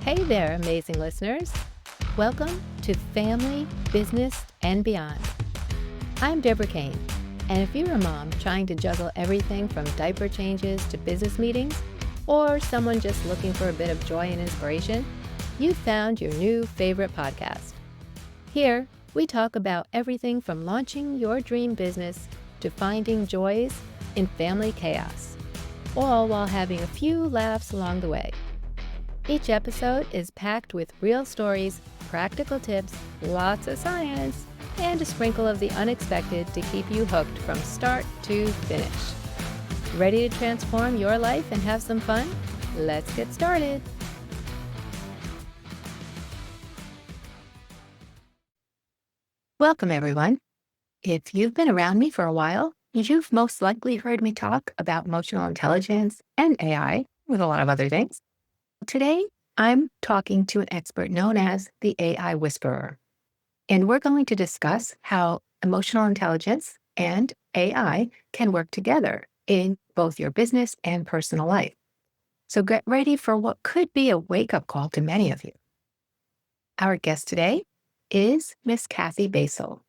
Hey there, amazing listeners. Welcome to Family, Business, and Beyond. I'm Deborah Kane, and if you're a mom trying to juggle everything from diaper changes to business meetings, or someone just looking for a bit of joy and inspiration, you've found your new favorite podcast. Here, we talk about everything from launching your dream business to finding joys in family chaos, all while having a few laughs along the way. Each episode is packed with real stories, practical tips, lots of science, and a sprinkle of the unexpected to keep you hooked from start to finish. Ready to transform your life and have some fun? Let's get started. Welcome, everyone. If you've been around me for a while, you've most likely heard me talk about emotional intelligence and AI, with a lot of other things. Today, I'm talking to an expert known as the AI Whisperer, and we're going to discuss how emotional intelligence and AI can work together in both your business and personal life. So get ready for what could be a wake-up call to many of you. Our guest today is Miss Kathy Basel,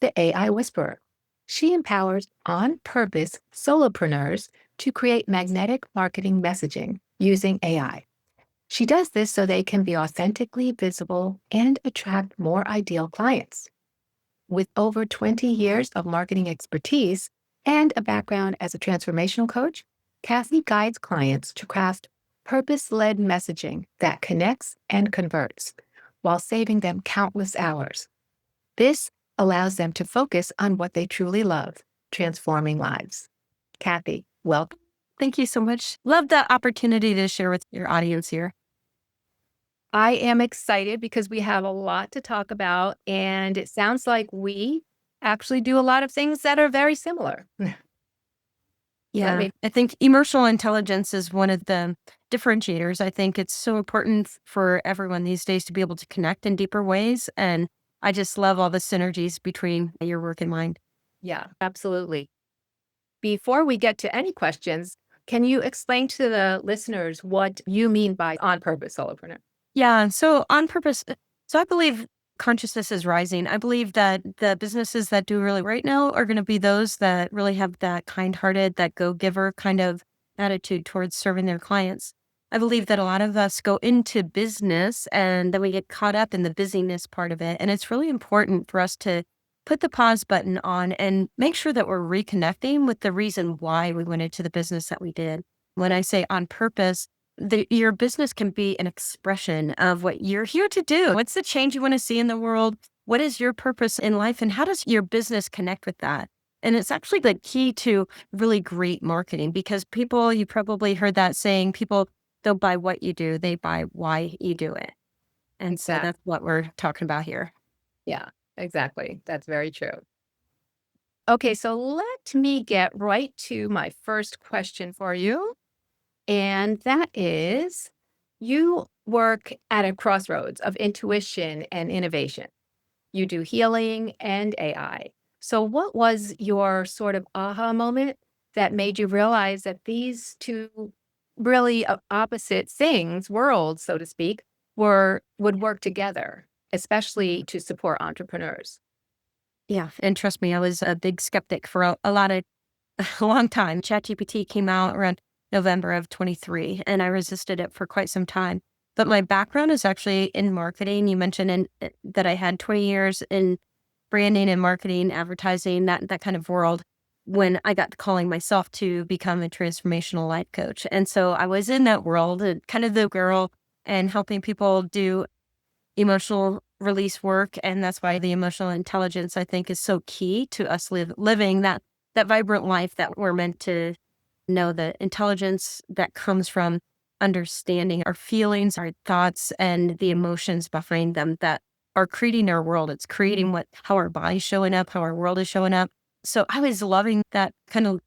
the AI Whisperer. She empowers on-purpose solopreneurs to create magnetic marketing messaging using AI. She does this so they can be authentically visible and attract more ideal clients. With over 20 years of marketing expertise and a background as a transformational coach, Kathy guides clients to craft purpose-led messaging that connects and converts while saving them countless hours. This allows them to focus on what they truly love, transforming lives. Kathy, welcome. Thank you so much. Love the opportunity to share with your audience here. I am excited because we have a lot to talk about, and it sounds like we actually do a lot of things that are very similar. Yeah, I think emotional intelligence is one of the differentiators. I think it's so important for everyone these days to be able to connect in deeper ways. And I just love all the synergies between your work and mine. Yeah, absolutely. Before we get to any questions, can you explain to the listeners what you mean by on-purpose solopreneur? Yeah, so on purpose. So I believe consciousness is rising. I believe that the businesses that do really right now are going to be those that really have that kind-hearted, that go-giver kind of attitude towards serving their clients. I believe that a lot of us go into business and then we get caught up in the busyness part of it. And it's really important for us to put the pause button on and make sure that we're reconnecting with the reason why we went into the business that we did. When I say on purpose, your business can be an expression of what you're here to do. What's the change you want to see in the world? What is your purpose in life? And how does your business connect with that? And it's actually the key to really great marketing because people, you probably heard that saying, people don't buy what you do, they buy why you do it. And so that's what we're talking about here. Yeah, exactly. That's very true. Okay, so let me get right to my first question for you. And that is, you work at a crossroads of intuition and innovation. You do healing and AI. So what was your sort of aha moment that made you realize that these two really opposite things, worlds, so to speak, would work together, especially to support entrepreneurs? Yeah. And trust me, I was a big skeptic for a long time. ChatGPT came out around November of 23, and I resisted it for quite some time. But my background is actually in marketing. You mentioned that I had 20 years in branding and marketing, advertising, that kind of world when I got calling myself to become a transformational life coach. And so I was in that world, kind of the girl and helping people do emotional release work. And that's why the emotional intelligence, I think, is so key to us living that vibrant life that we're meant to know, the intelligence that comes from understanding our feelings, our thoughts, and the emotions behind them that are creating our world. It's creating how our body's showing up, how our world is showing up. So I was loving that kind of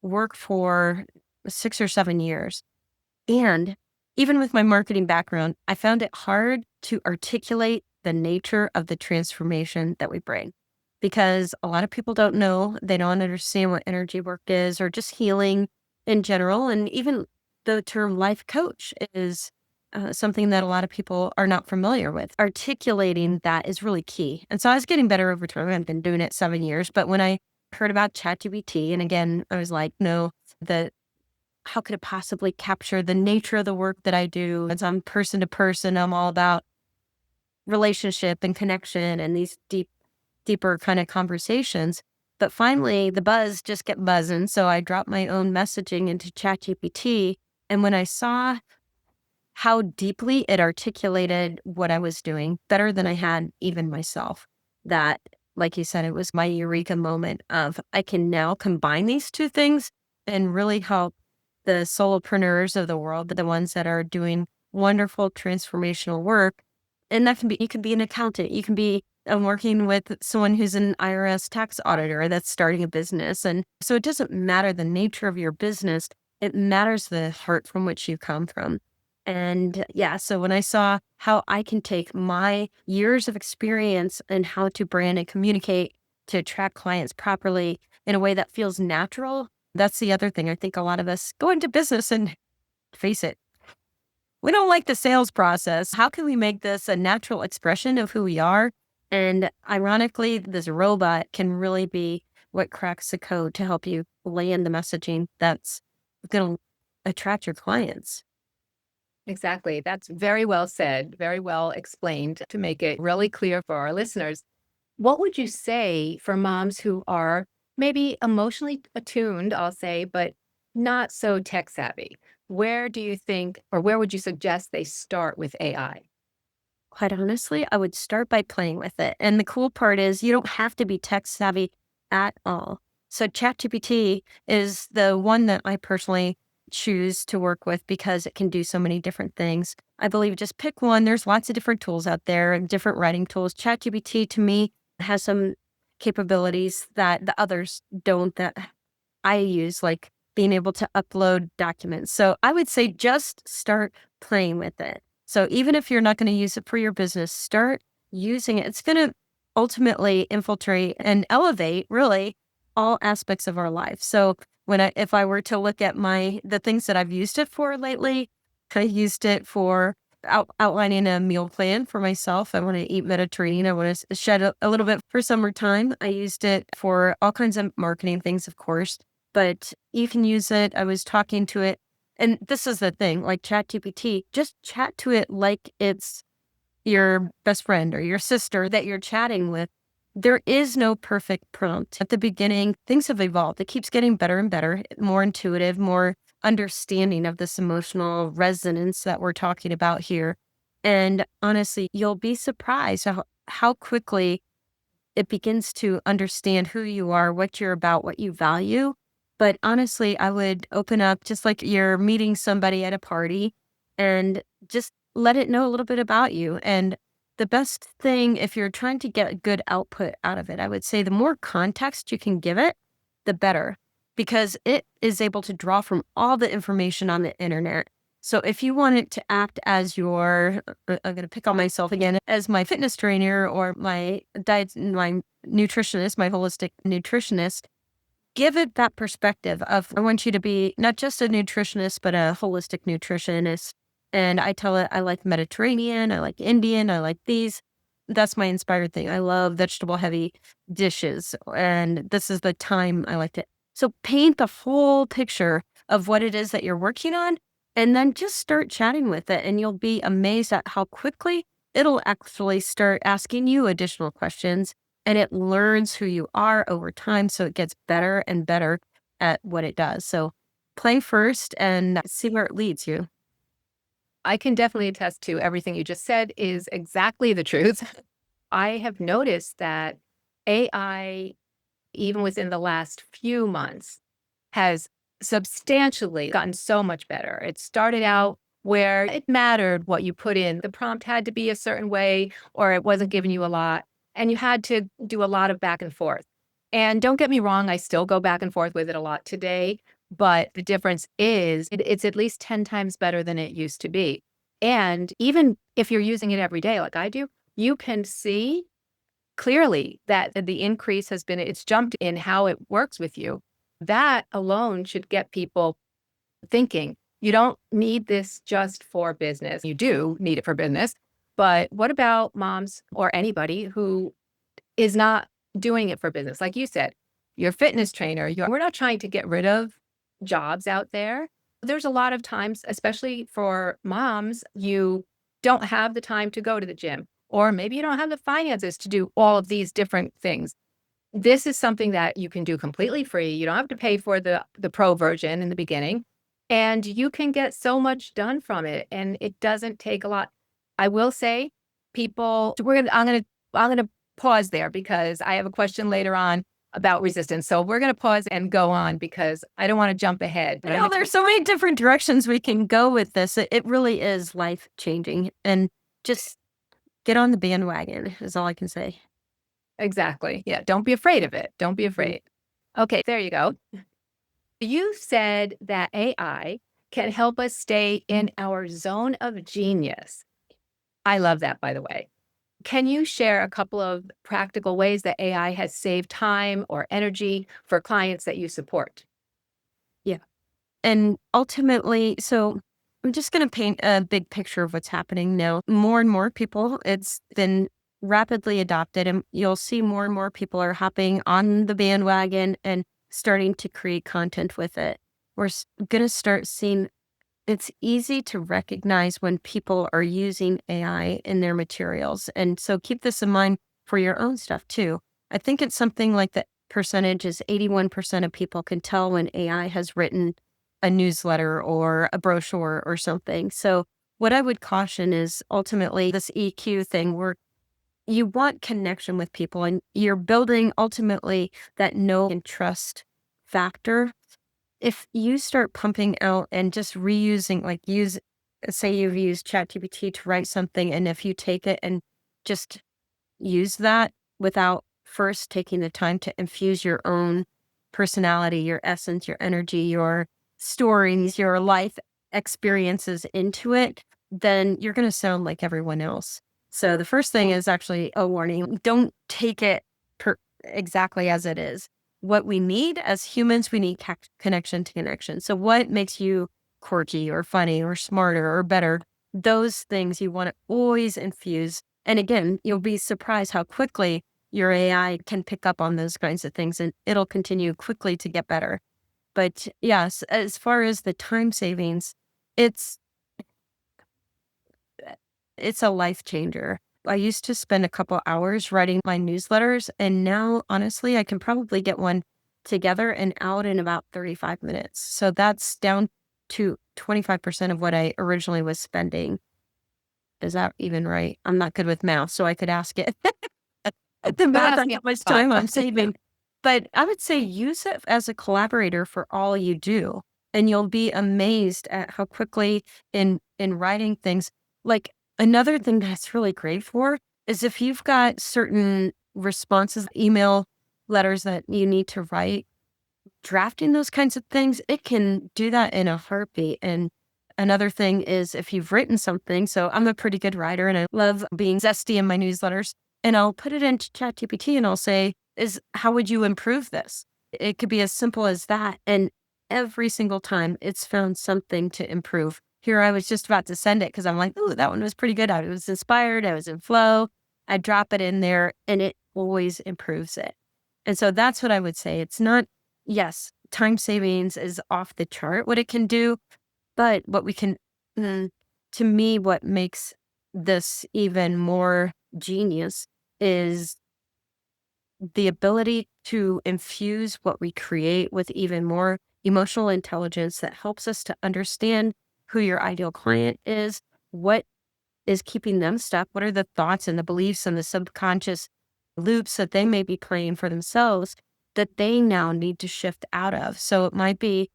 work for 6 or 7 years. And even with my marketing background, I found it hard to articulate the nature of the transformation that we bring. Because a lot of people don't know, they don't understand what energy work is or just healing in general. And even the term life coach is something that a lot of people are not familiar with. Articulating that is really key. And so I was getting better over time. I've been doing it 7 years. But when I heard about ChatGPT, and again, I was like, no, the how could it possibly capture the nature of the work that I do? It's on person to person. I'm all about relationship and connection and these deeper kind of conversations. But finally, the buzz just kept buzzing. So I dropped my own messaging into ChatGPT. And when I saw how deeply it articulated what I was doing better than I had even myself, that, like you said, it was my eureka moment of I can now combine these two things and really help the solopreneurs of the world, the ones that are doing wonderful transformational work. And that can be, you can be an accountant, you can be working with someone who's an IRS tax auditor that's starting a business. And so it doesn't matter the nature of your business, it matters the heart from which you come from. And yeah, so when I saw how I can take my years of experience and how to brand and communicate to attract clients properly in a way that feels natural, that's the other thing. I think a lot of us go into business and face it, we don't like the sales process. How can we make this a natural expression of who we are? And ironically, this robot can really be what cracks the code to help you land the messaging that's going to attract your clients. Exactly. That's very well said, very well explained to make it really clear for our listeners. What would you say for moms who are maybe emotionally attuned, I'll say, but not so tech savvy? Where do you think, or where would you suggest they start with AI? Quite honestly, I would start by playing with it. And the cool part is you don't have to be tech savvy at all. So ChatGPT is the one that I personally choose to work with because it can do so many different things. I believe just pick one. There's lots of different tools out there and different writing tools. ChatGPT to me has some capabilities that the others don't, that I use, like being able to upload documents. So I would say just start playing with it. So even if you're not going to use it for your business, start using it. It's going to ultimately infiltrate and elevate really all aspects of our life. So if I were to look at the things that I've used it for lately, I used it for outlining a meal plan for myself. I want to eat Mediterranean. I want to shed a little bit for summertime. I used it for all kinds of marketing things, of course, but you can use it. I was talking to it. And this is the thing, like ChatGPT, just chat to it like it's your best friend or your sister that you're chatting with. There is no perfect prompt. At the beginning, things have evolved. It keeps getting better and better, more intuitive, more understanding of this emotional resonance that we're talking about here. And honestly, you'll be surprised how quickly it begins to understand who you are, what you're about, what you value. But honestly, I would open up just like you're meeting somebody at a party and just let it know a little bit about you. And the best thing, if you're trying to get good output out of it, I would say the more context you can give it, the better, because it is able to draw from all the information on the internet. So if you want it to act as I'm going to pick on myself again, as my fitness trainer or my my nutritionist, my holistic nutritionist, give it that perspective of, I want you to be not just a nutritionist, but a holistic nutritionist. And I tell it, I like Mediterranean, I like Indian, I like these. That's my inspired thing. I love vegetable heavy dishes. And this is the time I like it. So paint the full picture of what it is that you're working on, and then just start chatting with it. And you'll be amazed at how quickly it'll actually start asking you additional questions, and it learns who you are over time. So it gets better and better at what it does. So play first and see where it leads you. I can definitely attest to everything you just said is exactly the truth. I have noticed that AI, even within the last few months, has substantially gotten so much better. It started out where it mattered what you put in. The prompt had to be a certain way, or it wasn't giving you a lot. And you had to do a lot of back and forth. And don't get me wrong, I still go back and forth with it a lot today. But the difference is it's at least 10 times better than it used to be. And even if you're using it every day, like I do, you can see clearly that the increase has been, it's jumped in how it works with you. That alone should get people thinking, You don't need this just for business. You do need it for business. But what about moms or anybody who is not doing it for business? Like you said, you're a fitness trainer. We're not trying to get rid of jobs out there. There's a lot of times, especially for moms, you don't have the time to go to the gym, or maybe you don't have the finances to do all of these different things. This is something that you can do completely free. You don't have to pay for the pro version in the beginning, and you can get so much done from it, and it doesn't take a lot. I will say, people, I'm gonna pause there because I have a question later on about resistance. So we're gonna pause and go on because I don't want to jump ahead. I know there's so many different directions we can go with this. It really is life changing, and just get on the bandwagon is all I can say. Exactly. Yeah. Don't be afraid of it. Don't be afraid. Okay. There you go. You said that AI can help us stay in our zone of genius. I love that, by the way. Can you share a couple of practical ways that AI has saved time or energy for clients that you support? Yeah. And ultimately, so I'm just going to paint a big picture of what's happening now. More and more people, it's been rapidly adopted, and you'll see more and more people are hopping on the bandwagon and starting to create content with it. We're going to start seeing it's easy to recognize when people are using AI in their materials. And so keep this in mind for your own stuff too. I think it's something like the percentage is 81% of people can tell when AI has written a newsletter or a brochure or something. So what I would caution is ultimately this EQ thing where you want connection with people and you're building ultimately that know and trust factor. If you start pumping out and just reusing, like say you've used ChatGPT to write something, and if you take it and just use that without first taking the time to infuse your own personality, your essence, your energy, your stories, your life experiences into it, then you're going to sound like everyone else. So the first thing is actually a warning. Don't take it exactly as it is. What we need as humans, we need connection to connection. So what makes you quirky or funny or smarter or better? Those things you want to always infuse. And again, you'll be surprised how quickly your AI can pick up on those kinds of things, and it'll continue quickly to get better. But yes, as far as the time savings, it's it's a life changer. I used to spend a couple hours writing my newsletters, and now honestly, I can probably get one together and out in about 35 minutes. So that's down to 25% of what I originally was spending. Is that even right? I'm not good with math, so I could ask it. The math on how much time I'm saving. But I would say use it as a collaborator for all you do. And you'll be amazed at how quickly in writing things. Like another thing that's really great for is if you've got certain responses, email letters that you need to write, drafting those kinds of things, it can do that in a heartbeat. And another thing is if you've written something, so I'm a pretty good writer and I love being zesty in my newsletters, and I'll put it into ChatGPT and I'll say, how would you improve this? It could be as simple as that. And every single time it's found something to improve. Here I was just about to send it because I'm like, oh, that one was pretty good. I was inspired. I was in flow. I drop it in there and it always improves it. And so that's what I would say. It's not, yes, time savings is off the chart, what it can do, but what we can, to me, what makes this even more genius is the ability to infuse what we create with even more emotional intelligence that helps us to understand who your ideal client is, what is keeping them stuck, what are the thoughts and the beliefs and the subconscious loops that they may be playing for themselves that they now need to shift out of. So it might be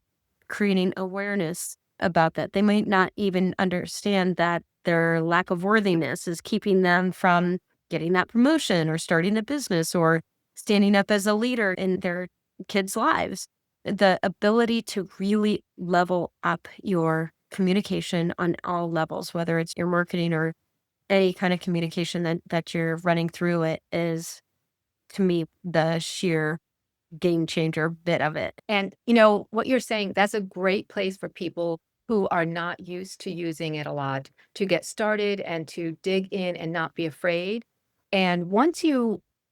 creating awareness about that. They might not even understand that their lack of worthiness is keeping them from getting that promotion or starting a business or standing up as a leader in their kids' lives. The ability to really level up your communication on all levels, whether it's your marketing or any kind of communication that you're running through it, is to me the sheer game changer bit of it. And what you're saying, that's a great place for people who are not used to using it a lot to get started and to dig in and not be afraid. And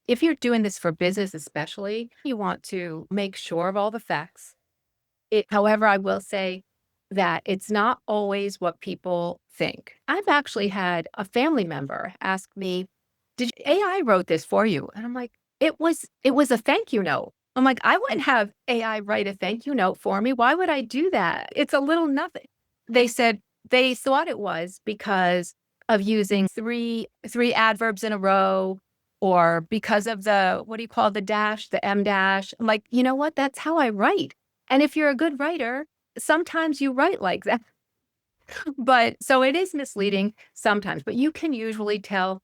if you're doing this for business, especially, you want to make sure of all the facts. However, I will say that it's not always what people think. I've actually had a family member ask me, "Did AI wrote this for you?" And I'm like, "It was a thank you note." I'm like, "I wouldn't have AI write a thank you note for me. Why would I do that? It's a little nothing." They said they thought it was because of using three adverbs in a row, or because of the, what do you call the dash, the M dash. I'm like, "You know what? That's how I write." And if you're a good writer, sometimes you write like that. But so it is misleading sometimes, but you can usually tell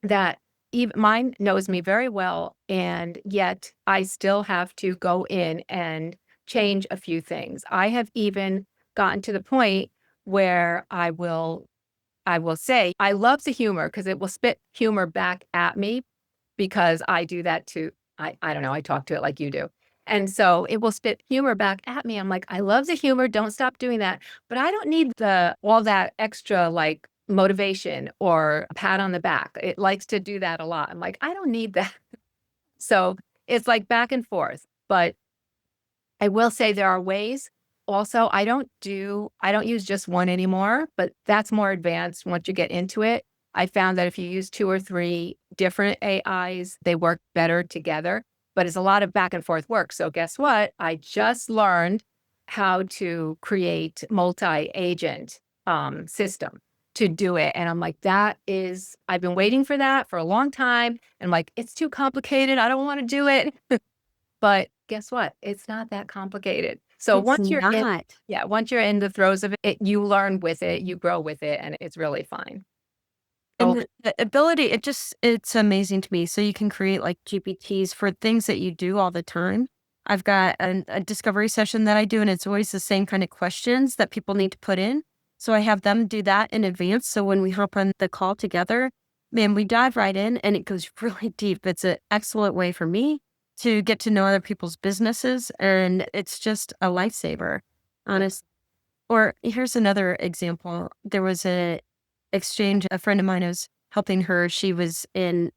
that even mine knows me very well, and yet I still have to go in and change a few things. I have even gotten to the point where I will say, I love the humor because it will spit humor back at me, because I do that too. I don't know, I talk to it like you do. And so it will spit humor back at me. I'm like, "I love the humor, don't stop doing that, but I don't need the all that extra, like, motivation or a pat on the back." It likes to do that a lot. I'm like, "I don't need that." So it's like back and forth, but I will say there are ways. Also, I don't use just one anymore, but that's more advanced once you get into it. I found that if you use 2 or 3 different AIs, they work better together, but it's a lot of back and forth work. So guess what? I just learned how to create multi-agent system to do it. And I'm like, I've been waiting for that for a long time. And I'm like, it's too complicated. I don't want to do it. But guess what? It's not that complicated. So It's not. once you're in the throes of it, you learn with it, you grow with it, and it's really fine. And So the ability, it's amazing to me. So you can create like GPTs for things that you do all the time. I've got a discovery session that I do, and it's always the same kind of questions that people need to put in. So I have them do that in advance. So when we hop on the call together, man, we dive right in and it goes really deep. It's an excellent way for me to get to know other people's businesses. And it's just a lifesaver, yeah, honestly. Or here's another example. There was a exchange. A friend of mine, I was helping her. She was in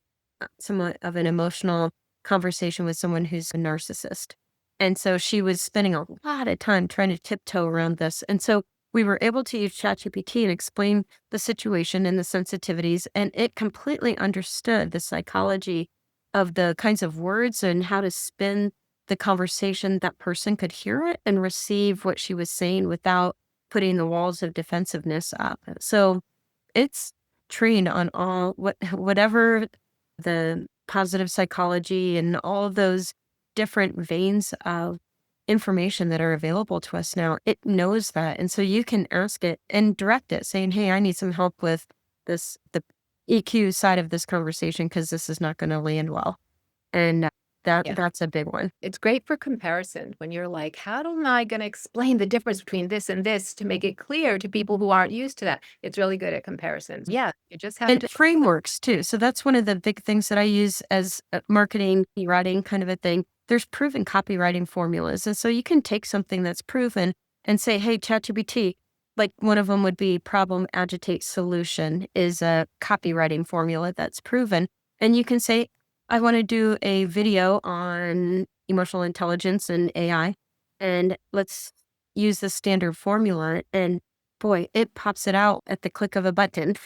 somewhat of an emotional conversation with someone who's a narcissist. And so she was spending a lot of time trying to tiptoe around this. And so we were able to use ChatGPT and explain the situation and the sensitivities, and it completely understood the psychology of the kinds of words and how to spin the conversation. That person could hear it and receive what she was saying without putting the walls of defensiveness up. So it's trained on whatever the positive psychology and all of those different veins of information that are available to us now. It knows that. And so you can ask it and direct it saying, "Hey, I need some help with the EQ side of this conversation because this is not going to land well." And yeah. that's a big one. It's great for comparison when you're like, "How am I gonna explain the difference between this and this to make it clear to people who aren't used to that?" It's really good at comparisons. Yeah, you just have And to. frameworks too. So that's one of the big things that I use as marketing, writing kind of a thing. There's proven copywriting formulas. And so you can take something that's proven and say, "Hey, ChatGPT," like one of them would be problem, agitate, solution is a copywriting formula that's proven. And you can say, "I want to do a video on emotional intelligence and AI. And let's use the standard formula." And boy, it pops it out at the click of a button.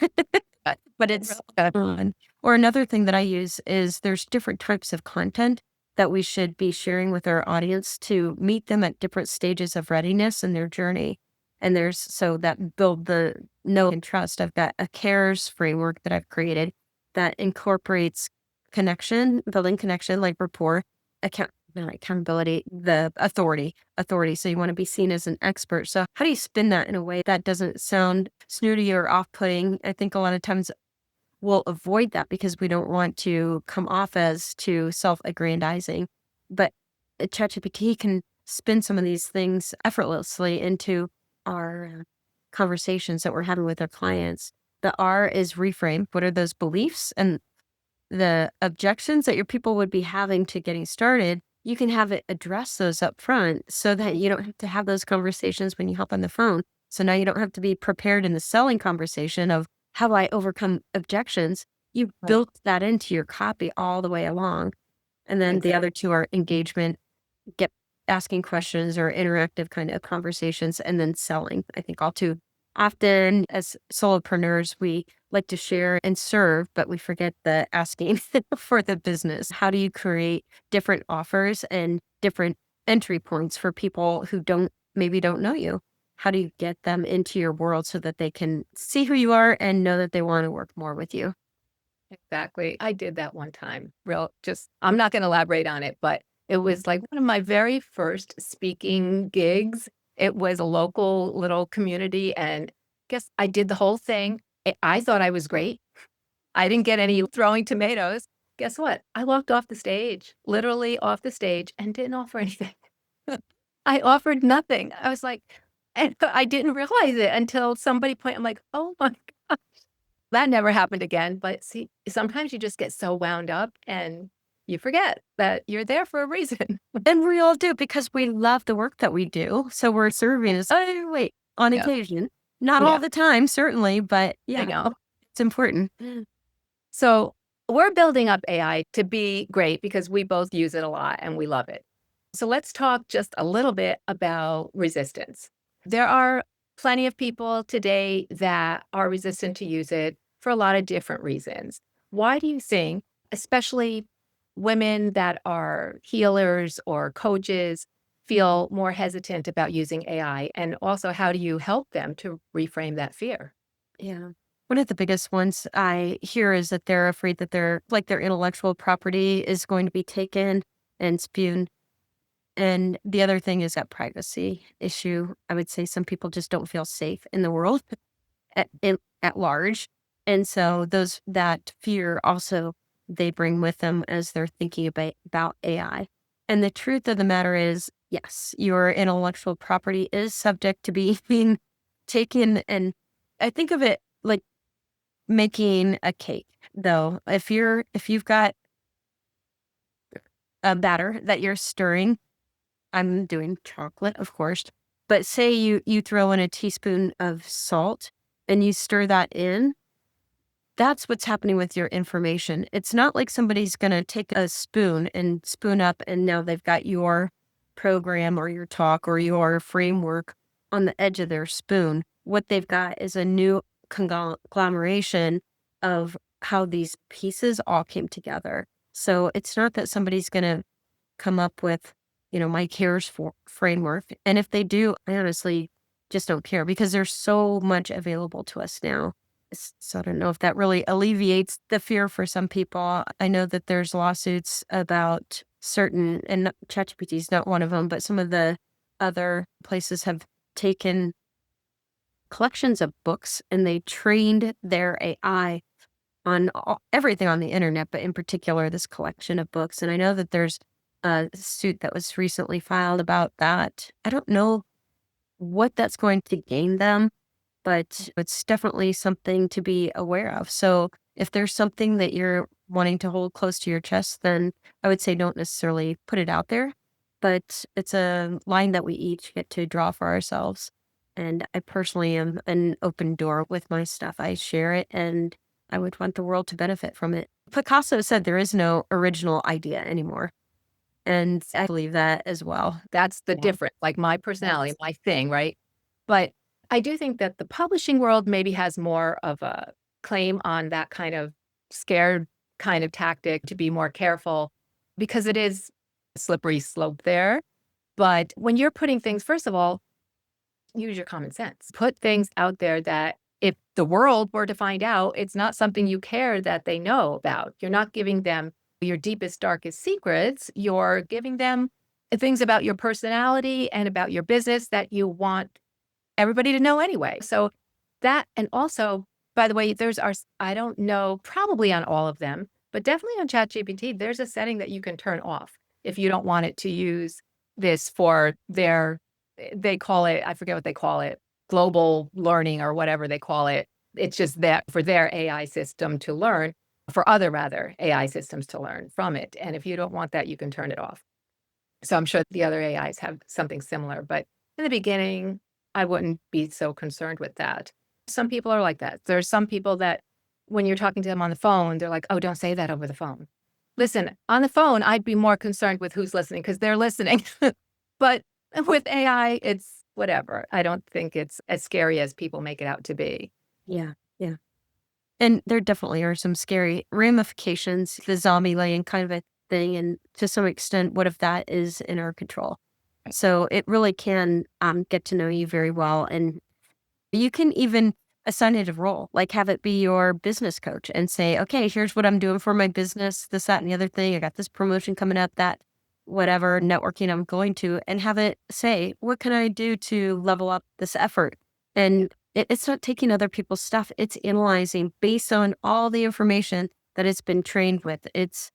But it's fun. Or another thing that I use is there's different types of content that we should be sharing with our audience to meet them at different stages of readiness in their journey. And there's so that build the know and trust. I've got a cares framework that I've created that incorporates connection, building connection, like rapport, not accountability, the authority. So you want to be seen as an expert. So how do you spin that in a way that doesn't sound snooty or off-putting? I think a lot of times we'll avoid that because we don't want to come off as too self-aggrandizing. But ChatGPT can spin some of these things effortlessly into our conversations that we're having with our clients. The R is reframe. What are those beliefs and the objections that your people would be having to getting started? You can have it address those up front so that you don't have to have those conversations when you hop on the phone. So now you don't have to be prepared in the selling conversation of how do I overcome objections. You Right. built that into your copy all the way along. And then the Exactly. other two are engagement, get asking questions or interactive kind of conversations, and then selling. I think all too often as solopreneurs, we like to share and serve, but we forget the asking for the business. How do you create different offers and different entry points for people who maybe don't know you? How do you get them into your world so that they can see who you are and know that they want to work more with you? Exactly. I did that one time. I'm not going to elaborate on it, but it was like one of my very first speaking gigs. It was a local little community, and guess I did the whole thing. I thought I was great. I didn't get any throwing tomatoes. Guess what? I walked off the stage, literally off the stage, and didn't offer anything. I offered nothing. I was like, and I didn't realize it until somebody I'm like, oh my God. That never happened again, but see, sometimes you just get so wound up and you forget that you're there for a reason. And we all do because we love the work that we do. So we're serving as, oh, wait, on Yeah, occasion, not all yeah, the time, certainly, but I yeah, know. it's important. So we're building up AI to be great because we both use it a lot and we love it. So let's talk just a little bit about resistance. There are plenty of people today that are resistant to use it for a lot of different reasons. Why do you think, especially women that are healers or coaches, feel more hesitant about using AI? And also, how do you help them to reframe that fear? Yeah. One of the biggest ones I hear is that they're afraid that their intellectual property is going to be taken and spewed. And the other thing is that privacy issue. I would say some people just don't feel safe in the world at large. And so that fear also they bring with them as they're thinking about AI. And the truth of the matter is, yes, your intellectual property is subject to being taken. And I think of it like making a cake, though. If you've got a batter that you're stirring, I'm doing chocolate, of course, but say you throw in a teaspoon of salt and you stir that in, that's what's happening with your information. It's not like somebody's gonna take a spoon and spoon up and now they've got your program or your talk or your framework on the edge of their spoon. What they've got is a new conglomeration of how these pieces all came together. So it's not that somebody's gonna come up with, my cares for framework. And if they do, I honestly just don't care because there's so much available to us now. So I don't know if that really alleviates the fear for some people. I know that there's lawsuits about certain, and ChatGPT is not one of them, but some of the other places have taken collections of books and they trained their AI on everything on the internet, but in particular, this collection of books. And I know that there's a suit that was recently filed about that. I don't know what that's going to gain them, but it's definitely something to be aware of. So if there's something that you're wanting to hold close to your chest, then I would say don't necessarily put it out there, but it's a line that we each get to draw for ourselves. And I personally am an open door with my stuff. I share it and I would want the world to benefit from it. Picasso said there is no original idea anymore. And I believe that as well. That's the Yeah. difference, like my personality, Yes. my thing, right? But I do think that the publishing world maybe has more of a claim on that kind of scared kind of tactic to be more careful because it is a slippery slope there. But when you're putting things, first of all, use your common sense. Put things out there that if the world were to find out, it's not something you care that they know about. You're not giving them your deepest, darkest secrets. You're giving them things about your personality and about your business that you want everybody to know anyway. So that, and also, by the way, I don't know, probably on all of them, but definitely on ChatGPT, there's a setting that you can turn off if you don't want it to use this for they call it, I forget what they call it, global learning or whatever they call it. It's just that for their AI system to learn, for other rather AI systems to learn from it. And if you don't want that, you can turn it off. So I'm sure the other AIs have something similar, but in the beginning, I wouldn't be so concerned with that. Some people are like that. There's some people that when you're talking to them on the phone, they're like, oh, don't say that over the phone. Listen, on the phone, I'd be more concerned with who's listening because they're listening. But with AI, it's whatever. I don't think it's as scary as people make it out to be. Yeah. Yeah. And there definitely are some scary ramifications, the zombie land kind of a thing. And to some extent, what if that is in our control? So it really can get to know you very well. And you can even assign it a role, like have it be your business coach and say, okay, here's what I'm doing for my business, this, that, and the other thing. I got this promotion coming up, that whatever networking I'm going to, and have it say, what can I do to level up this effort? And it's not taking other people's stuff. It's analyzing based on all the information that it's been trained with. It's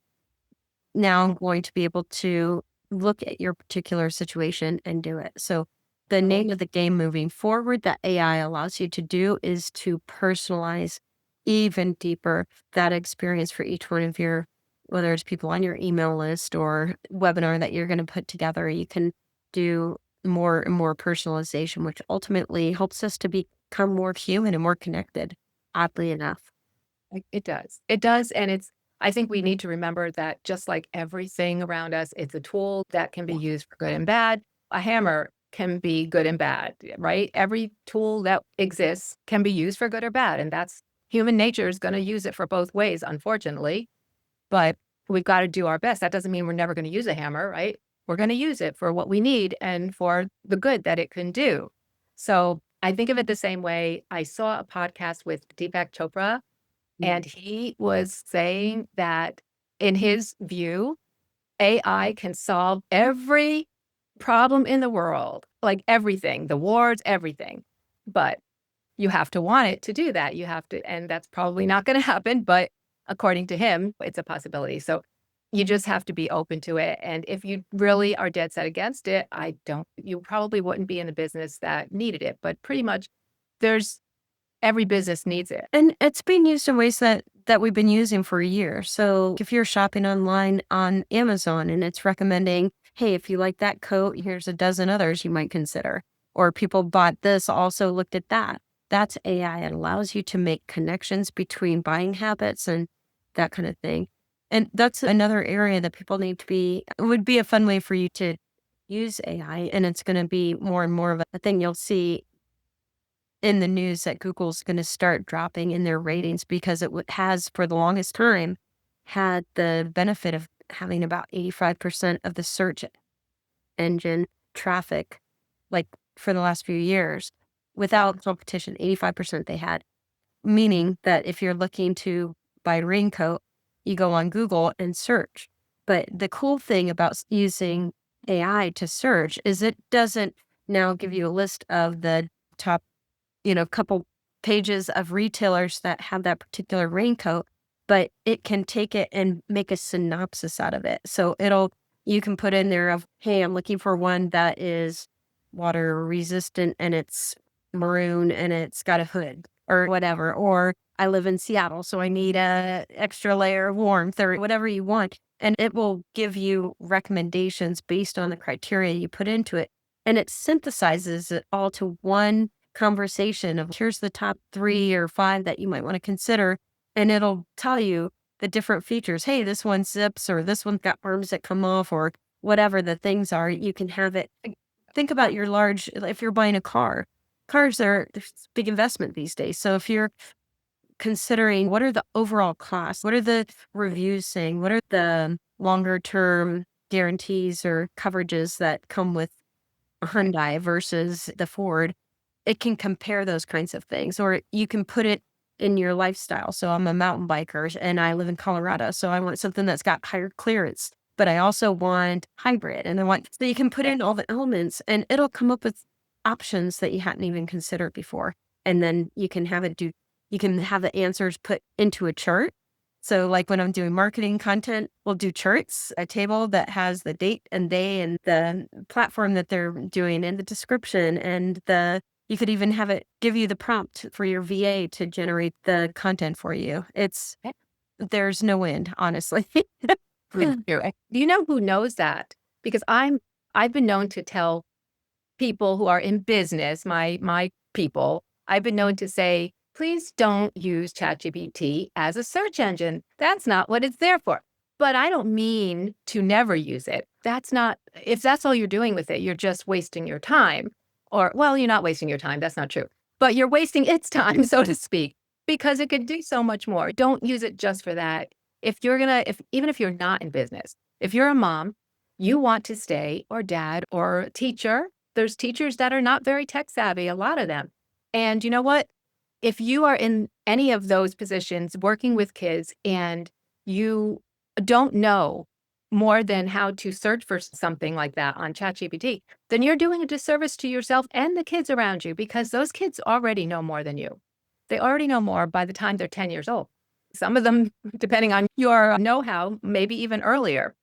now going to be able to look at your particular situation and do it. So the name of the game moving forward that AI allows you to do is to personalize even deeper that experience for each one of your, whether it's people on your email list or webinar that you're going to put together. You can do more and more personalization, which ultimately helps us to become more human and more connected, oddly enough. It does. It does. And I think we need to remember that just like everything around us, it's a tool that can be used for good and bad. A hammer can be good and bad, right? Every tool that exists can be used for good or bad. And that's human nature is going to use it for both ways, unfortunately. But we've got to do our best. That doesn't mean we're never going to use a hammer, right? We're going to use it for what we need and for the good that it can do. So I think of it the same way. I saw a podcast with Deepak Chopra, and he was saying that in his view, AI can solve every problem in the world, like everything, the wars, everything. But you have to want it to do that. You have to, and that's probably not going to happen. But according to him, it's a possibility. So you just have to be open to it. And if you really are dead set against it, you probably wouldn't be in a business that needed it. But pretty much every business needs it. And it's being used in ways that we've been using for a year. So if you're shopping online on Amazon and it's recommending, hey, if you like that coat, here's a dozen others you might consider. Or people bought this, also looked at that. That's AI. It allows you to make connections between buying habits and that kind of thing. And that's another area that people need to it would be a fun way for you to use AI. And it's going to be more and more of a thing you'll see in the news that Google's going to start dropping in their ratings because has for the longest time had the benefit of having about 85% of the search engine traffic, like for the last few years, without competition. 85% they had, meaning that if you're looking to buy a raincoat, you go on Google and search. But the cool thing about using AI to search is it doesn't now give you a list of the top couple pages of retailers that have that particular raincoat, but it can take it and make a synopsis out of it. So you can put in there of, hey, I'm looking for one that is water resistant and it's maroon and it's got a hood or whatever. Or I live in Seattle, so I need a extra layer of warmth or whatever you want. And it will give you recommendations based on the criteria you put into it. And it synthesizes it all to one conversation of here's the top 3 or 5 that you might want to consider. And it'll tell you the different features. Hey, this one zips or this one's got arms that come off or whatever the things are. You can have it. Think about if you're buying a car, there's big investment these days. So if you're considering what are the overall costs, what are the reviews saying, what are the longer term guarantees or coverages that come with a Hyundai versus the Ford, it can compare those kinds of things, or you can put it in your lifestyle. So I'm a mountain biker and I live in Colorado. So I want something that's got higher clearance, but I also want hybrid so you can put in all the elements and it'll come up with options that you hadn't even considered before. And then you can have the answers put into a chart. So like when I'm doing marketing content, we'll do charts, a table that has the date and day and the platform that they're doing and the description and you could even have it give you the prompt for your VA to generate the content for you. There's no end, honestly. Do you know who knows that? Because I've been known to tell people who are in business, my people, I've been known to say, please don't use ChatGPT as a search engine. That's not what it's there for. But I don't mean to never use it. That's not, if that's all you're doing with it, you're just wasting your time. Or, well, you're not wasting your time. That's not true. But you're wasting its time, so to speak, because it could do so much more. Don't use it just for that. If you're gonna, if even if you're not in business, if you're a mom, you want to stay, or dad, or a teacher. There's teachers that are not very tech savvy, a lot of them. And you know what? If you are in any of those positions working with kids and you don't know more than how to search for something like that on ChatGPT, then you're doing a disservice to yourself and the kids around you, because those kids already know more than you. They already know more by the time they're 10 years old. Some of them, depending on your know-how, maybe even earlier.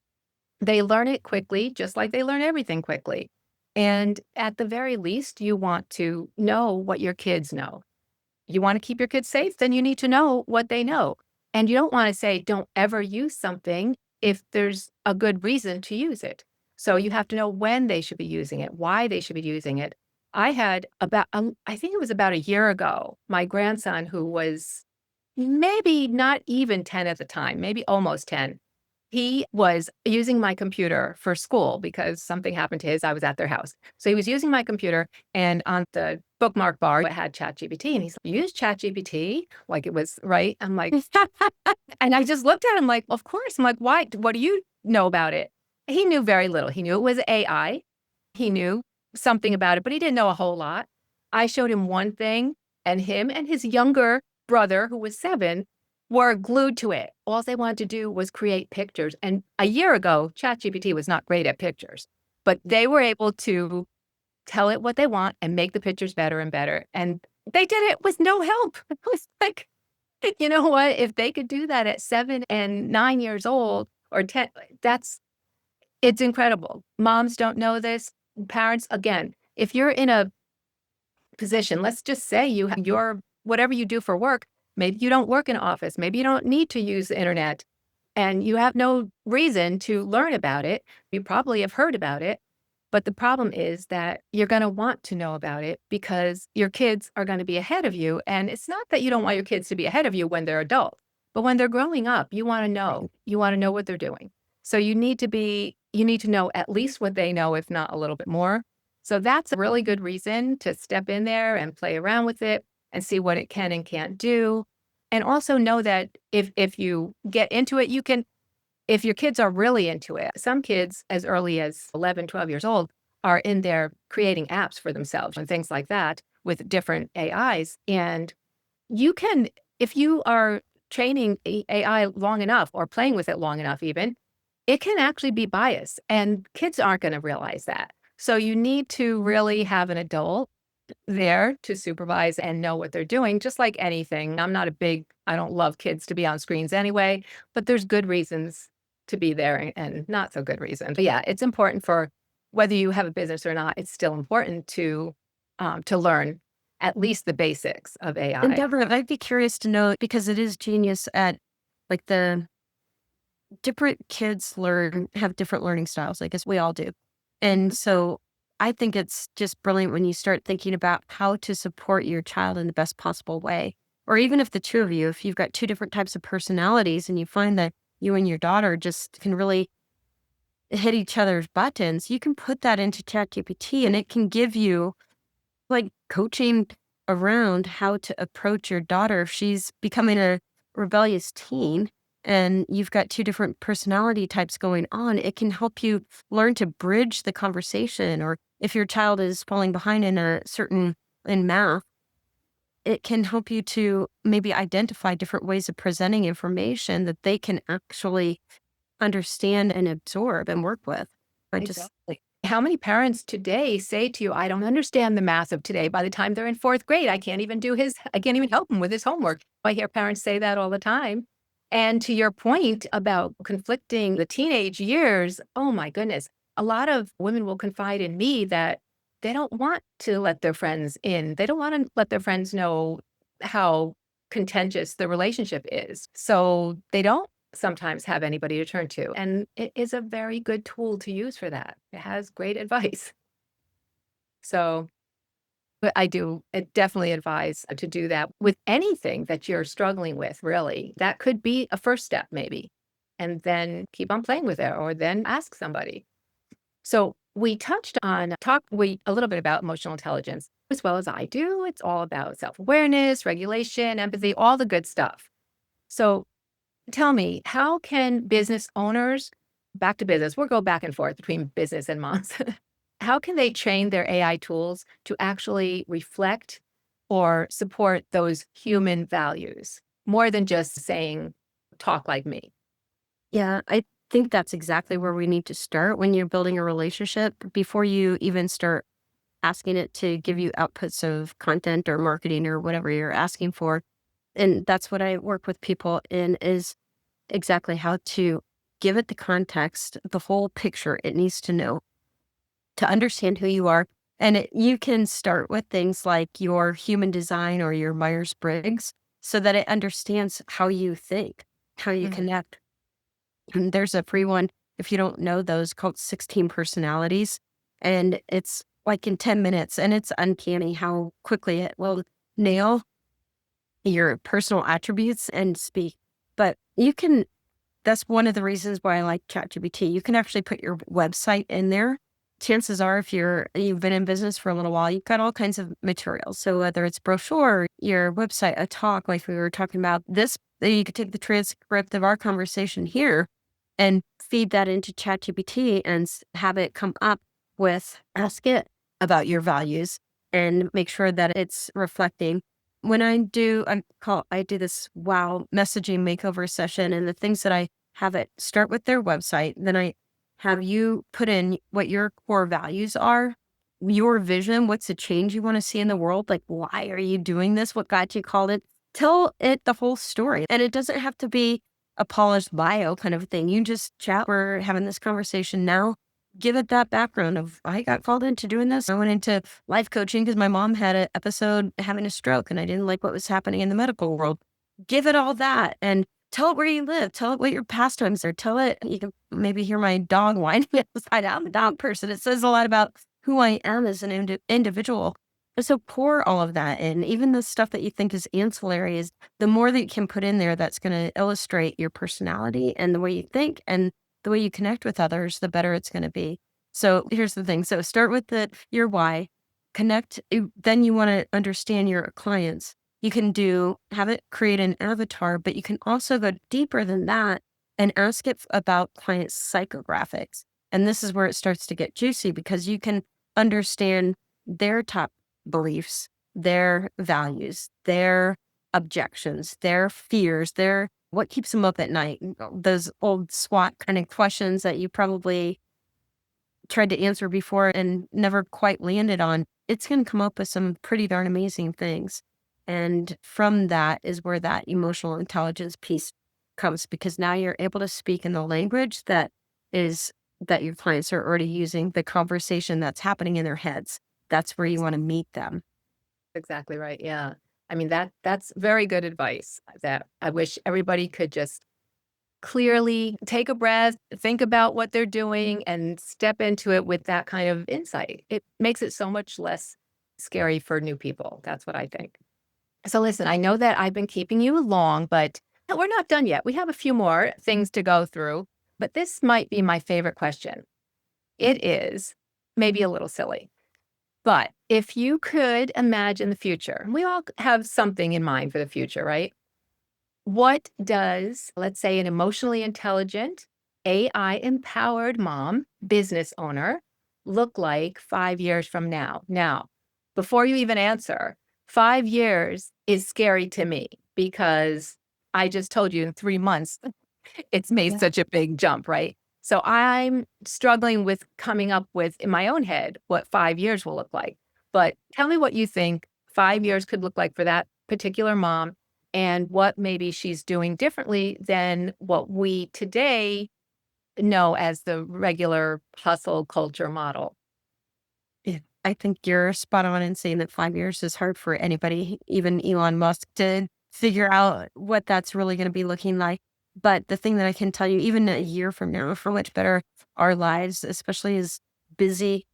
They learn it quickly, just like they learn everything quickly. And at the very least, you want to know what your kids know. You want to keep your kids safe, then you need to know what they know. And you don't want to say, don't ever use something if there's a good reason to use it. So you have to know when they should be using it, why they should be using it. I had about, I think it was about a year ago, my grandson, who was maybe not even 10 at the time, maybe almost 10, he was using my computer for school because something happened to his. I was at their house. So he was using my computer, and on the bookmark bar, it had ChatGPT. And he's like, use ChatGPT? Like it was right. I'm like, and I just looked at him like, of course. I'm like, why? What do you know about it? He knew very little. He knew it was AI. He knew something about it, but he didn't know a whole lot. I showed him one thing, and him and his younger brother, who was 7, were glued to it. All they wanted to do was create pictures. And a year ago, ChatGPT was not great at pictures, but they were able to tell it what they want and make the pictures better and better. And they did it with no help. It was like, you know what? If they could do that at 7 and 9 years old, or 10, it's incredible. Moms don't know this. Parents, again, if you're in a position, let's just say you have your, whatever you do for work, maybe you don't work in an office, maybe you don't need to use the internet, and you have no reason to learn about it. You probably have heard about it. But the problem is that you're going to want to know about it because your kids are going to be ahead of you. And it's not that you don't want your kids to be ahead of you when they're adults, but when they're growing up, you want to know. You want to know what they're doing. So you need to know at least what they know, if not a little bit more. So that's a really good reason to step in there and play around with it and see what it can and can't do. And also know that if you get into it, you can, if your kids are really into it. Some kids as early as 11, 12 years old are in there creating apps for themselves and things like that with different AIs. And you can, if you are training AI long enough or playing with it long enough even, it can actually be biased, and kids aren't going to realize that. So you need to really have an adult there to supervise and know what they're doing, just like anything. I don't love kids to be on screens anyway, but there's good reasons to be there and not so good reasons. But yeah, it's important for whether you have a business or not, it's still important to learn at least the basics of And AI. Deborah, I'd be curious to know, because it is genius at like the different kids have different learning styles, I guess we all do. And so I think it's just brilliant when you start thinking about how to support your child in the best possible way. Or even if the two of you, if you've got two different types of personalities and you find that you and your daughter just can really hit each other's buttons, you can put that into ChatGPT and it can give you like coaching around how to approach your daughter if she's becoming a rebellious teen and you've got two different personality types going on. It can help you learn to bridge the conversation. Or if your child is falling behind in math, it can help you to maybe identify different ways of presenting information that they can actually understand and absorb and work with. I just Exactly. How many parents today say to you, I don't understand the math of today. By the time they're in 4th grade, I can't even help him with his homework. I hear parents say that all the time. And to your point about conflicting the teenage years, oh my goodness, a lot of women will confide in me that they don't want to let their friends in. They don't want to let their friends know how contentious the relationship is. So they don't sometimes have anybody to turn to. And it is a very good tool to use for that. It has great advice. So but I do definitely advise to do that with anything that you're struggling with, really. That could be a first step, maybe, and then keep on playing with it or then ask somebody. So we touched on talk we a little bit about emotional intelligence as well as I do. It's all about self-awareness, regulation, empathy, all the good stuff. So tell me, how can business owners back to business, we'll go back and forth between business and moms. How can they train their AI tools to actually reflect or support those human values more than just saying, talk like me? Yeah, I think that's exactly where we need to start when you're building a relationship before you even start asking it to give you outputs of content or marketing or whatever you're asking for. And that's what I work with people in is exactly how to give it the context, the whole picture it needs to know to understand who you are. And you can start with things like your human design or your Myers Briggs so that it understands how you think, how you Mhm. connect. And there's a free one, if you don't know those, called 16 Personalities. And it's like in 10 minutes, and it's uncanny how quickly it will nail your personal attributes and speak. But you can, that's one of the reasons why I like ChatGPT. You can actually put your website in there. Chances are, if you've been in business for a little while, you've got all kinds of materials. So whether it's brochure, your website, a talk, like we were talking about, this you could take the transcript of our conversation here and feed that into ChatGPT and have it come up with ask it about your values and make sure that it's reflecting. When I do this wow messaging makeover session, and the things that I have it start with their website. Then I have you put in what your core values are, your vision, what's the change you want to see in the world? Like, why are you doing this? What got you called it? Tell it the whole story. And it doesn't have to be a polished bio kind of thing. You just chat. We're having this conversation now. Give it that background of I got called into doing this. I went into life coaching because my mom had an episode having a stroke and I didn't like what was happening in the medical world. Give it all that and tell it where you live. Tell it what your pastimes are. Tell it, you can maybe hear my dog whining outside. I'm a dog person. It says a lot about who I am as an individual. And so pour all of that in. Even the stuff that you think is ancillary is the more that you can put in there that's going to illustrate your personality and the way you think and the way you connect with others, the better it's going to be. So here's the thing. So start with your why, connect. Then you want to understand your clients. You can have it create an avatar, but you can also go deeper than that and ask it about client psychographics. And this is where it starts to get juicy because you can understand their top beliefs, their values, their objections, their fears, their what keeps them up at night. Those old SWOT kind of questions that you probably tried to answer before and never quite landed on, it's going to come up with some pretty darn amazing things. And from that is where that emotional intelligence piece comes because now you're able to speak in the language is that your clients are already using, the conversation that's happening in their heads. That's where you want to meet them. Exactly right. Yeah. I mean, that's very good advice that I wish everybody could just clearly take a breath, think about what they're doing, and step into it with that kind of insight. It makes it so much less scary for new people. That's what I think. So, listen, I know that I've been keeping you long, but we're not done yet. We have a few more things to go through, but this might be my favorite question. It is maybe a little silly, but if you could imagine the future, and we all have something in mind for the future, right? What does, let's say, an emotionally intelligent, AI empowered mom, business owner, look like 5 years from now? Now, before you even answer, 5 years is scary to me because I just told you in 3 months, it's made Yeah. such a big jump, right? So I'm struggling with coming up with in my own head what 5 years will look like. But tell me what you think 5 years could look like for that particular mom and what maybe she's doing differently than what we today know as the regular hustle culture model. Yeah, I think you're spot on in saying that 5 years is hard for anybody, even Elon Musk, to figure out what that's really going to be looking like. But the thing that I can tell you, even a year from now, for much better our lives, especially as busy.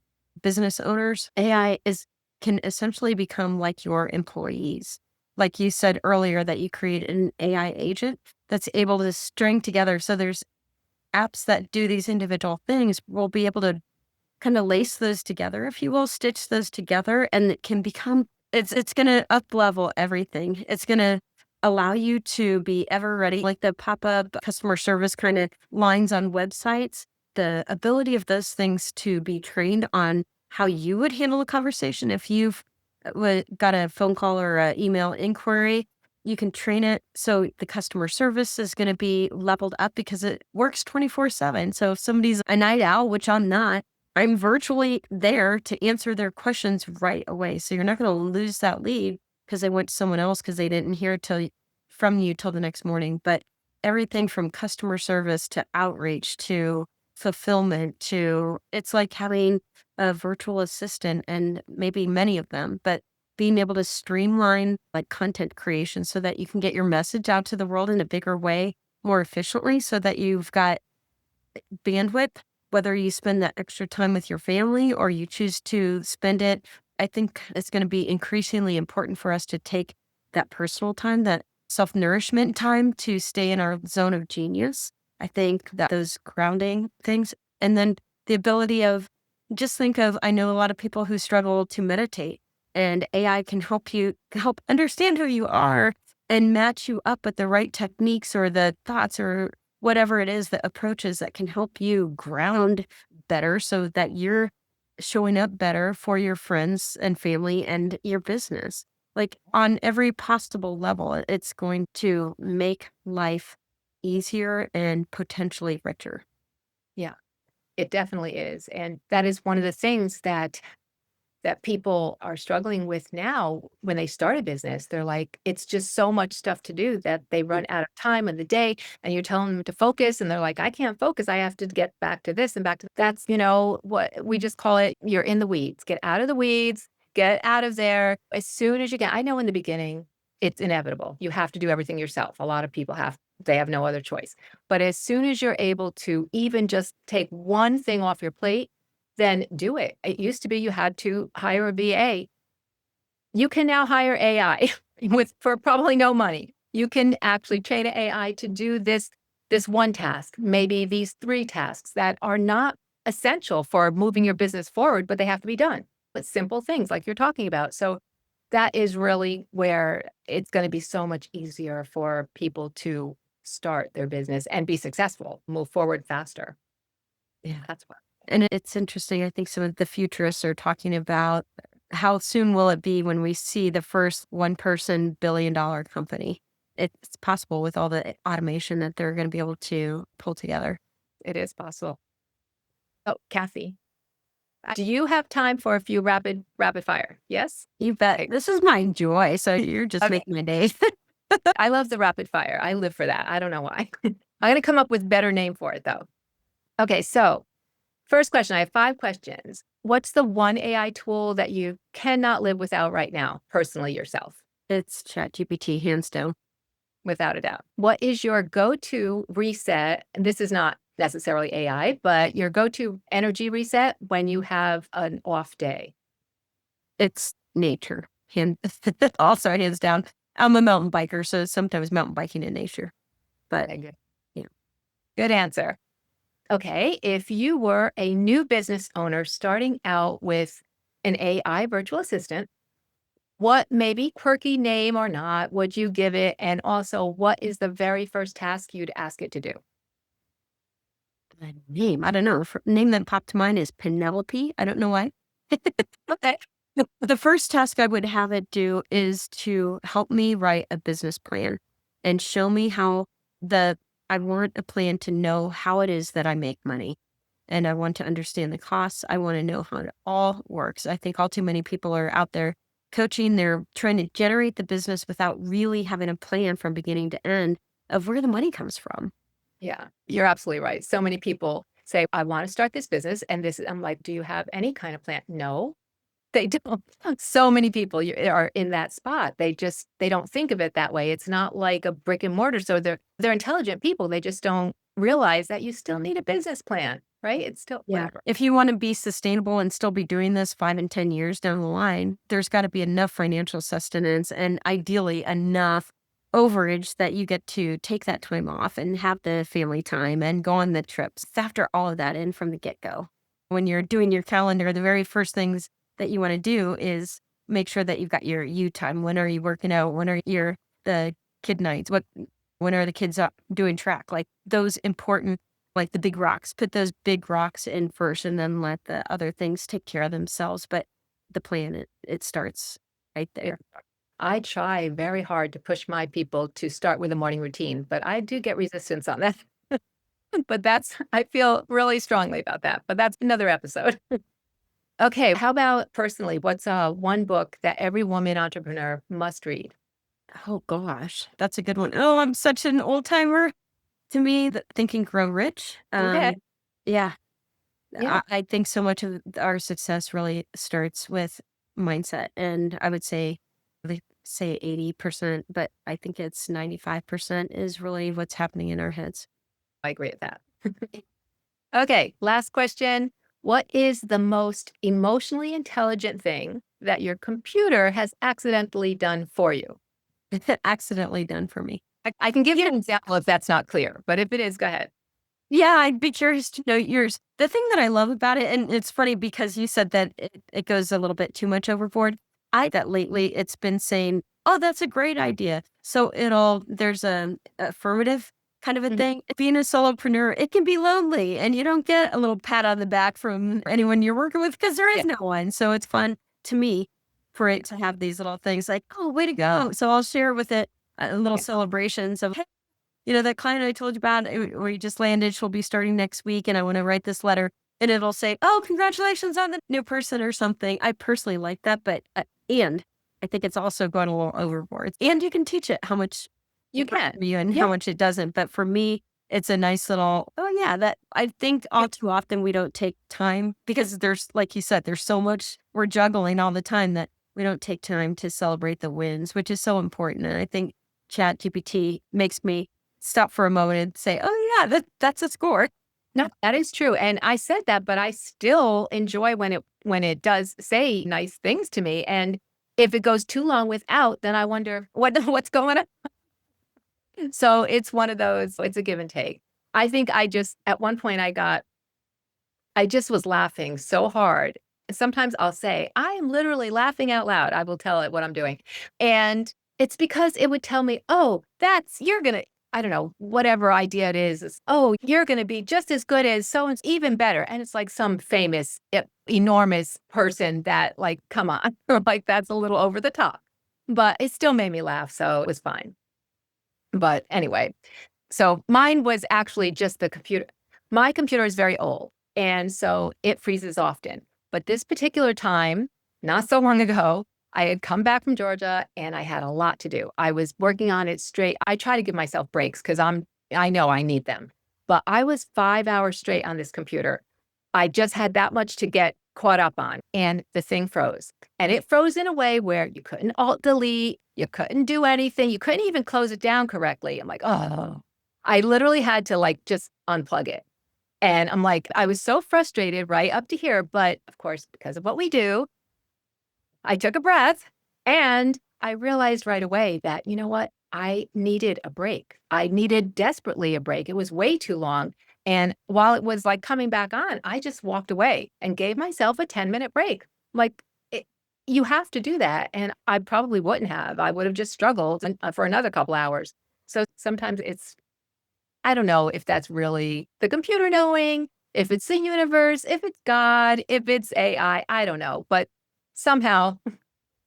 business owners, AI is can essentially become like your employees. Like you said earlier, that you create an AI agent that's able to string together. So there's apps that do these individual things. We'll be able to kind of lace those together, if you will, stitch those together, and it can become it's going to up level everything. It's going to allow you to be ever ready, like the pop-up customer service kind of lines on websites. The ability of those things to be trained on how you would handle a conversation if you've got a phone call or an email inquiry. You can train it so the customer service is going to be leveled up because it works 24/7. So if somebody's a night owl, which I'm not, I'm virtually there to answer their questions right away. So you're not going to lose that lead because they went to someone else because they didn't hear from you till the next morning. But everything from customer service to outreach to fulfillment to it's like having a virtual assistant, and maybe many of them, but being able to streamline like content creation so that you can get your message out to the world in a bigger way more efficiently so that you've got bandwidth, whether you spend that extra time with your family or you choose to spend it. I think it's going to be increasingly important for us to take that personal time, that self nourishment time to stay in our zone of genius. I think that those grounding things, and then the ability of just think of, I know a lot of people who struggle to meditate, and AI can help understand who you are and match you up with the right techniques or the thoughts or whatever it is, the approaches that can help you ground better so that you're showing up better for your friends and family and your business. Like on every possible level, it's going to make life easier and potentially richer. Yeah, it definitely is. And that is one of the things that people are struggling with now when they start a business. They're like, it's just so much stuff to do that they run out of time in the day, and you're telling them to focus and they're like, I can't focus. I have to get back to this and back to that's, what we just call it. You're in the weeds. Get out of the weeds, get out of there as soon as you can. I know in the beginning, it's inevitable. You have to do everything yourself. A lot of people they have no other choice. But as soon as you're able to even just take one thing off your plate, then do it. It used to be you had to hire a VA. You can now hire AI for probably no money. You can actually train an AI to do this one task, maybe these three tasks that are not essential for moving your business forward, but they have to be done. But simple things like you're talking about. So that is really where it's going to be so much easier for people to start their business and be successful, move forward faster. Yeah. That's what. And it's interesting. I think some of the futurists are talking about how soon will it be when we see the first one person $1 billion company? It's possible with all the automation that they're going to be able to pull together. It is possible. Oh, Kathy, do you have time for a few rapid fire? Yes? You bet. Okay. This is my joy. So you're just Okay. making my day. I love the rapid fire. I live for that. I don't know why. I'm going to come up with better name for it though. Okay, so first question, I have 5 questions. What's the one AI tool that you cannot live without right now, personally yourself? It's ChatGPT, hands down. Without a doubt. What is your go-to reset? And this is not necessarily AI, but your go-to energy reset when you have an off day? It's nature. Also, hands down. I'm a mountain biker, so sometimes mountain biking in nature. But Okay, good. yeah. Good answer. Okay, if you were a new business owner starting out with an AI virtual assistant, what maybe quirky name or not would you give it? And also, what is the very first task you'd ask it to do? The name, I don't know. The name that popped to mind is Penelope. I don't know why. Okay. The first task I would have it do is to help me write a business plan and show me how I want a plan to know how it is that I make money. And I want to understand the costs. I want to know how it all works. I think all too many people are out there coaching. They're trying to generate the business without really having a plan from beginning to end of where the money comes from. Yeah, you're absolutely right. So many people say, I want to start this business. And I'm like, do you have any kind of plan? No, they don't. So many people are in that spot. They don't think of it that way. It's not like a brick and mortar. So they're intelligent people. They just don't realize that you still need a business plan. right? It's still Yeah. whatever. If you want to be sustainable and still be doing this 5 and 10 years down the line, there's got to be enough financial sustenance and ideally enough overage that you get to take that time off and have the family time and go on the trips. Factor all of that in from the get go. When you're doing your calendar, the very first things that you want to do is make sure that you've got your you time. When are you working out? When are your the kid nights? When are the kids up doing track? Like those important, like the big rocks, put those big rocks in first and then let the other things take care of themselves. But the plan, it starts right It there. I try very hard to push my people to start with a morning routine, but I do get resistance on that. But that's I feel really strongly about that, but that's another episode. Okay, how about personally, what's, one book that every woman entrepreneur must read? Oh gosh, that's a good one. Oh, I'm such an old timer. To me, the Think and Grow Rich. Okay. Yeah, Yeah, I think so much of our success really starts with mindset, and I would say, they say 80%, but I think it's 95% is really what's happening in our heads. I agree with that. Okay, last question. What is the most emotionally intelligent thing that your computer has accidentally done for you? Accidentally done for me. I can give you an example if that's not clear, but if it is, go ahead. Yeah, I'd be curious to know yours. The thing that I love about it, and it's funny because you said that it goes a little bit too much overboard. I that lately it's been saying, "Oh, that's a great idea." So there's a affirmative kind of a Mhm. thing. Being a solopreneur, it can be lonely, and you don't get a little pat on the back from anyone you're working with because there Yeah, is no one. So it's fun to me for it to have these little things like, "Oh, way to go!" So I'll share with it little yeah, celebrations of, that client I told you about, we just landed, she'll be starting next week, and I want to write this letter. And it'll say, "Oh, congratulations on the new person," or something. I personally like that, but, and I think it's also gone a little overboard. And you can teach it how much you it works can. for you and Yeah, how much it doesn't. But for me, it's a nice little, oh, yeah, that I think yeah. all too often we don't take time because there's, like you said, there's so much we're juggling all the time that we don't take time to celebrate the wins, which is so important. And I think Chat GPT makes me stop for a moment and say, "Oh, yeah, that's a score." No, that is true, and I said that, but I still enjoy when it does say nice things to me, and if it goes too long without, then I wonder what's going on. So, it's one of those it's a give and take. I think I just at one point, I just was laughing so hard. Sometimes I'll say, "I am literally laughing out loud." I will tell it what I'm doing. And it's because it would tell me, "Oh, that's you're gonna" I don't know, whatever idea it is, "Oh, you're gonna be just as good as so and even better." And it's like some famous, enormous person that, like, come on, or like, that's a little over the top. But it still made me laugh, so it was fine. But anyway, so mine was actually just the computer. My computer is very old, and so it freezes often. But this particular time, not so long ago, I had come back from Georgia and I had a lot to do. I was working on it straight. I try to give myself breaks because I know I need them. But I was 5 hours straight on this computer. I just had that much to get caught up on, and the thing froze. And it froze in a way where you couldn't alt delete, you couldn't do anything, you couldn't even close it down correctly. I'm like, oh, I literally had to like just unplug it. And I'm like, I was so frustrated right up to here. But of course, because of what we do, I took a breath and I realized right away that, you know what? I needed a break. I needed desperately a break. It was way too long. And while it was like coming back on, I just walked away and gave myself a 10-minute break. Like, you have to do that. And I probably wouldn't have. I would have just struggled for another couple hours. So sometimes I don't know if that's really the computer knowing, if it's the universe, if it's God, if it's AI, I don't know. But somehow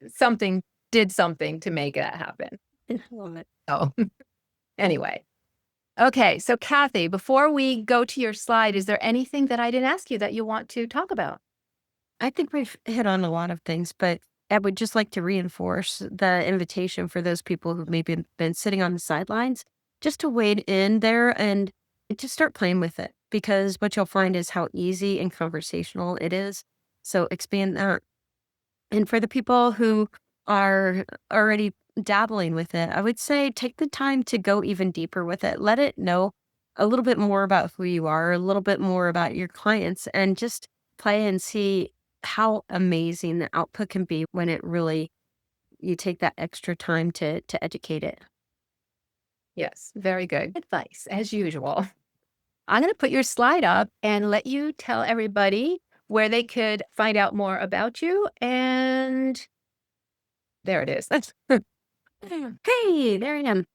something did something to make that happen. I love it. So anyway. Okay. So Kathy, before we go to your slide, is there anything that I didn't ask you that you want to talk about? I think we've hit on a lot of things, but I would just like to reinforce the invitation for those people who've maybe been sitting on the sidelines just to wade in there and to start playing with it. Because what you'll find is how easy and conversational it is. So expand that. And for the people who are already dabbling with it, I would say take the time to go even deeper with it. Let it know. a little bit more about who you are, a little bit more about your clients, and just play and see how amazing the output can be when it really you take that extra time to educate it. Yes, very good advice, as usual. I'm going to put your slide up and let you tell everybody where they could find out more about you. And there it is. Hey, there I am.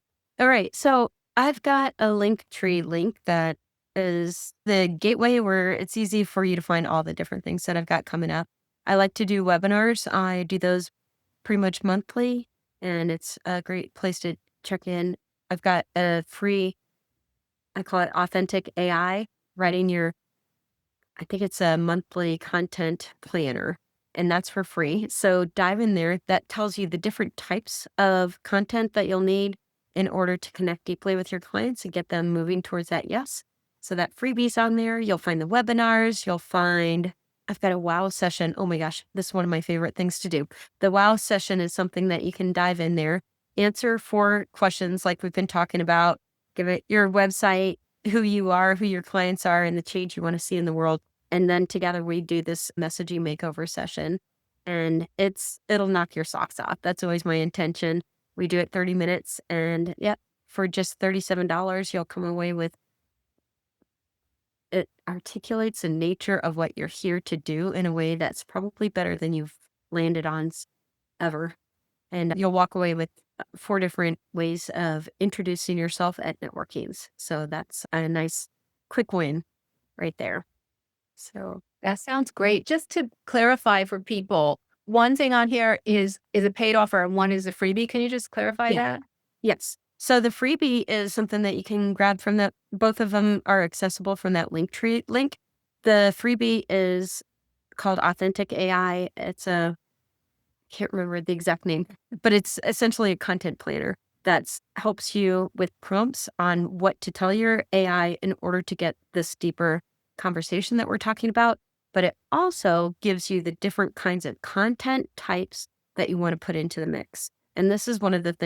All right. So I've got a link tree link that is the gateway where it's easy for you to find all the different things that I've got coming up. I like to do webinars. I do those pretty much monthly, and it's a great place to check in. I've got a free, I call it Authentic AI, writing your I think it's a monthly content planner, and that's for free. So dive in there. That tells you the different types of content that you'll need in order to connect deeply with your clients and get them moving towards that yes. So that freebie's on there. You'll find the webinars. I've got a wow session. Oh my gosh, this is one of my favorite things to do. The wow session is something that you can dive in there, answer 4 questions like we've been talking about, give it your website, who you are, who your clients are, and the change you want to see in the world. And then together we do this messaging makeover session, and it'll knock your socks off. That's always my intention. We do it 30 minutes, and yeah, for just $37, you'll come away with it articulates the nature of what you're here to do in a way that's probably better than you've landed on ever. And you'll walk away with 4 different ways of introducing yourself at networkings. So that's a nice quick win right there. So That sounds great. Just to clarify for people, one thing on here is a paid offer and one is a freebie. Can you just clarify yeah, that? yes. So the freebie is something that you can grab from that. Both of them are accessible from that link tree link. The freebie is called Authentic AI. Can't remember the exact name, but it's essentially a content planner that helps you with prompts on what to tell your AI in order to get this deeper conversation that we're talking about. But it also gives you the different kinds of content types that you want to put into the mix. And this is one of the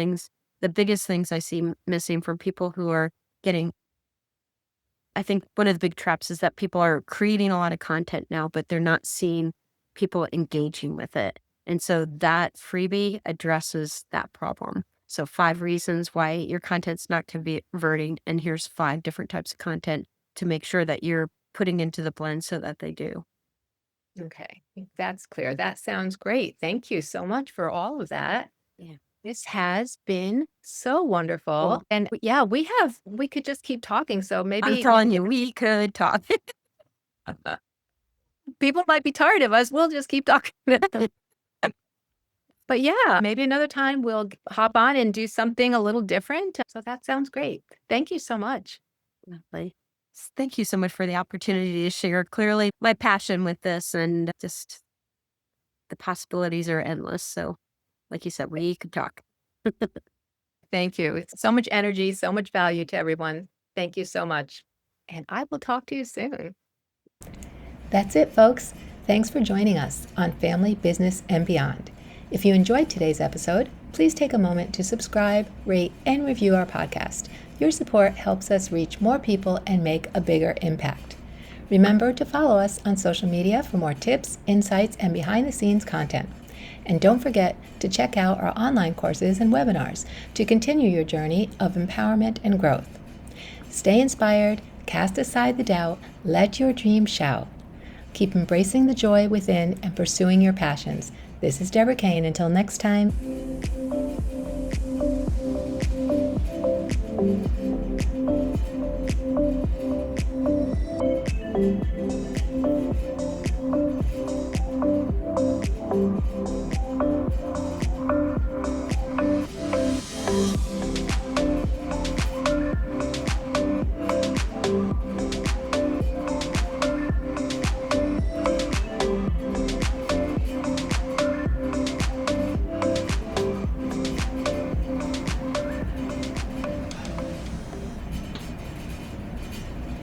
biggest things I see missing from people who are getting. I think one of the big traps is that people are creating a lot of content now, but they're not seeing people engaging with it. And so that freebie addresses that problem. So 5 reasons why your content's not converting, and here's 5 different types of content to make sure that you're putting into the blend so that they do. Okay, that's clear. That sounds great. Thank you so much for all of that. Yeah. This has been so wonderful. Well, And yeah, we could just keep talking. So I'm maybe telling you, we could talk. people might be tired of us. We'll just keep talking. But yeah, maybe another time we'll hop on and do something a little different. So that sounds great. Thank you so much. Lovely. Thank you so much for the opportunity to share clearly my passion with this, and just the possibilities are endless. So, like you said, we could talk. Thank you. It's so much energy, so much value to everyone. Thank you so much. And I will talk to you soon. That's it, folks. Thanks for joining us on Family, Business, and Beyond. If you enjoyed today's episode, please take a moment to subscribe, rate, and review our podcast. Your support helps us reach more people and make a bigger impact. Remember to follow us on social media for more tips, insights, and behind-the-scenes content. And don't forget to check out our online courses and webinars to continue your journey of empowerment and growth. Stay inspired, cast aside the doubt, let your dreams shout. Keep embracing the joy within and pursuing your passions. This is Deborah Kane. Until next time.